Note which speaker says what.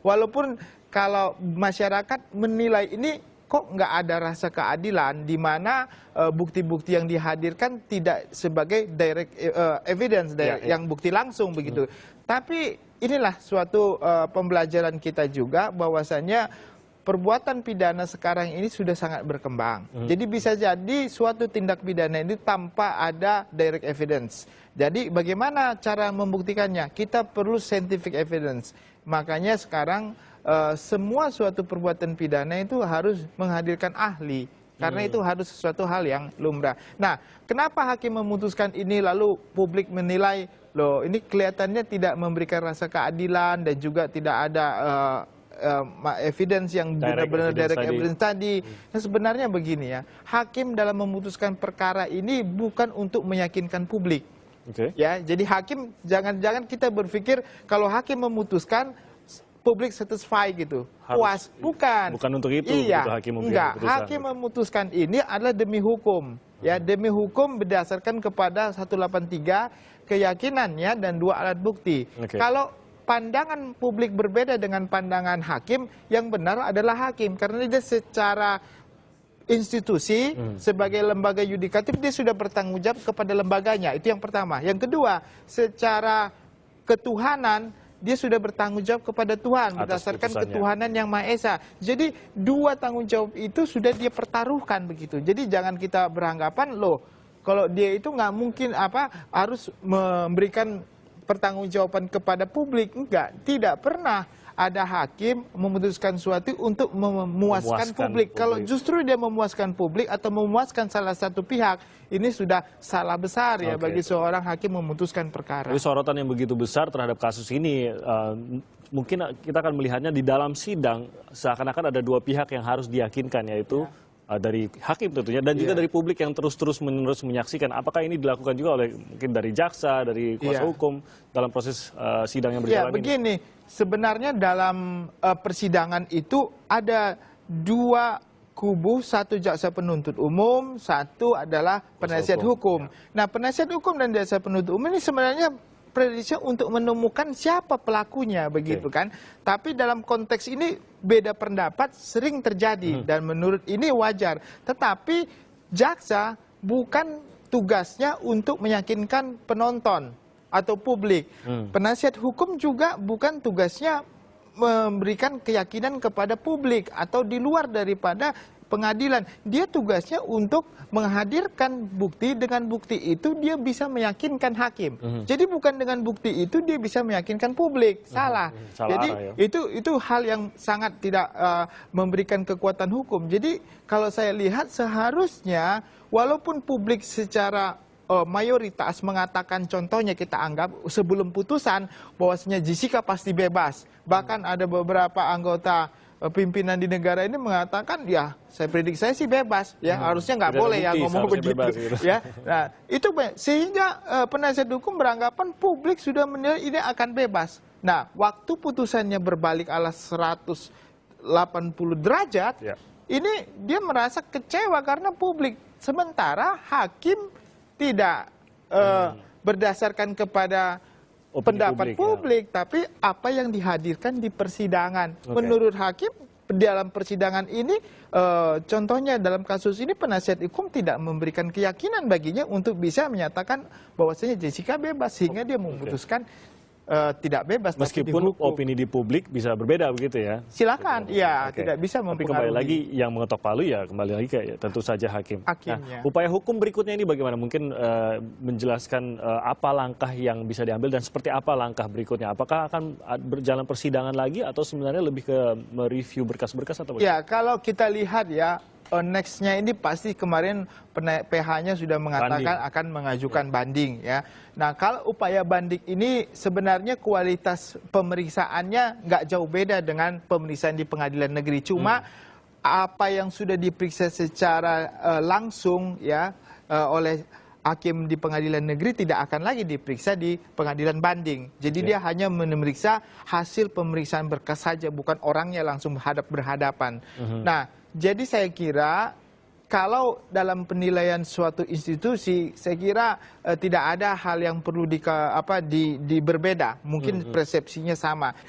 Speaker 1: Walaupun kalau masyarakat menilai ini kok nggak ada rasa keadilan, di mana bukti-bukti yang dihadirkan tidak sebagai direct evidence, yang bukti langsung begitu. Tapi inilah suatu pembelajaran kita juga bahwasanya perbuatan pidana sekarang ini sudah sangat berkembang. Jadi bisa jadi suatu tindak pidana ini tanpa ada direct evidence. Jadi bagaimana cara membuktikannya? Kita perlu scientific evidence. Makanya sekarang semua suatu perbuatan pidana itu harus menghadirkan ahli. Karena itu harus sesuatu hal yang lumrah. Nah, kenapa hakim memutuskan ini lalu publik menilai, loh ini kelihatannya tidak memberikan rasa keadilan dan juga tidak ada evidence yang benar-benar direct evidence tadi. Nah, sebenarnya begini ya, hakim dalam memutuskan perkara ini bukan untuk meyakinkan publik. Ya, jadi hakim jangan kita berpikir kalau hakim memutuskan publik satisfied gitu, puas, bukan
Speaker 2: untuk itu.
Speaker 1: Iya,
Speaker 2: hakim
Speaker 1: enggak. Hakim memutuskan ini adalah demi hukum, ya, demi hukum berdasarkan kepada 183 keyakinannya dan 2 alat bukti. Kalau pandangan publik berbeda dengan pandangan hakim, yang benar adalah hakim karena dia secara institusi sebagai lembaga yudikatif dia sudah bertanggung jawab kepada lembaganya. Itu yang pertama. Yang kedua, secara ketuhanan dia sudah bertanggung jawab kepada Tuhan berdasarkan ketuhanan yang Maha Esa. Jadi 2 tanggung jawab itu sudah dia pertaruhkan begitu. Jadi jangan kita beranggapan loh kalau dia itu nggak mungkin harus memberikan pertanggungjawaban kepada publik. Enggak, tidak pernah ada hakim memutuskan sesuatu untuk memuaskan publik. Kalau justru dia memuaskan publik atau memuaskan salah satu pihak, ini sudah salah besar ya bagi seorang hakim memutuskan perkara.
Speaker 2: Jadi sorotan yang begitu besar terhadap kasus ini, mungkin kita akan melihatnya di dalam sidang seakan-akan ada 2 pihak yang harus diyakinkan, yaitu dari hakim tentunya dan juga dari publik yang terus-menerus menyaksikan. Apakah ini dilakukan juga oleh mungkin dari jaksa, dari kuasa hukum dalam proses sidang yang berjalan ini?
Speaker 1: Begini, sebenarnya dalam persidangan itu ada 2 kubu, 1 jaksa penuntut umum, 1 adalah penasihat hukum. Nah, penasihat hukum dan jaksa penuntut umum ini sebenarnya prediksi untuk menemukan siapa pelakunya begitu kan. Tapi dalam konteks ini beda pendapat sering terjadi dan menurut ini wajar. Tetapi jaksa bukan tugasnya untuk meyakinkan penonton atau publik. Penasihat hukum juga bukan tugasnya memberikan keyakinan kepada publik atau di luar daripada pengadilan. Dia tugasnya untuk menghadirkan bukti, dengan bukti itu dia bisa meyakinkan hakim. Jadi bukan dengan bukti itu dia bisa meyakinkan publik. Salah. Jadi itu hal yang sangat tidak memberikan kekuatan hukum. Jadi kalau saya lihat seharusnya walaupun publik secara mayoritas mengatakan, contohnya kita anggap sebelum putusan bahwasanya Jessica pasti bebas. Bahkan ada beberapa anggota pimpinan di negara ini mengatakan, ya saya prediksi saya sih bebas, ya harusnya nggak boleh ya ngomong begitu, ya. Nah itu sehingga penasihat hukum beranggapan publik sudah menilai ini akan bebas. Nah waktu putusannya berbalik ala 180 derajat, ini dia merasa kecewa karena publik. Sementara hakim tidak berdasarkan kepada pendapat publik, tapi apa yang dihadirkan di persidangan. Menurut hakim, dalam persidangan ini, contohnya dalam kasus ini penasihat hukum tidak memberikan keyakinan baginya untuk bisa menyatakan bahwasanya Jessica bebas, sehingga dia memutuskan tidak bebas.
Speaker 2: Meskipun opini di publik bisa berbeda begitu ya?
Speaker 1: Silakan, ya tidak bisa mempengaruhi.
Speaker 2: Tapi kembali lagi yang mengetok palu ya kembali lagi ke tentu saja hakim.
Speaker 1: Hakimnya.
Speaker 2: Nah, upaya hukum berikutnya ini bagaimana? Mungkin menjelaskan apa langkah yang bisa diambil dan seperti apa langkah berikutnya? Apakah akan berjalan persidangan lagi atau sebenarnya lebih ke mereview berkas-berkas atau bagaimana?
Speaker 1: Ya, kalau kita lihat ya, next-nya ini pasti kemarin PH-nya sudah mengatakan akan mengajukan banding ya. Nah kalau upaya banding ini sebenarnya kualitas pemeriksaannya nggak jauh beda dengan pemeriksaan di pengadilan negeri. Cuma apa yang sudah diperiksa secara langsung ya oleh hakim di pengadilan negeri tidak akan lagi diperiksa di pengadilan banding. Jadi dia hanya memeriksa hasil pemeriksaan berkas saja, bukan orangnya langsung berhadapan. Nah jadi saya kira kalau dalam penilaian suatu institusi, saya kira tidak ada hal yang perlu berbeda. Mungkin persepsinya sama.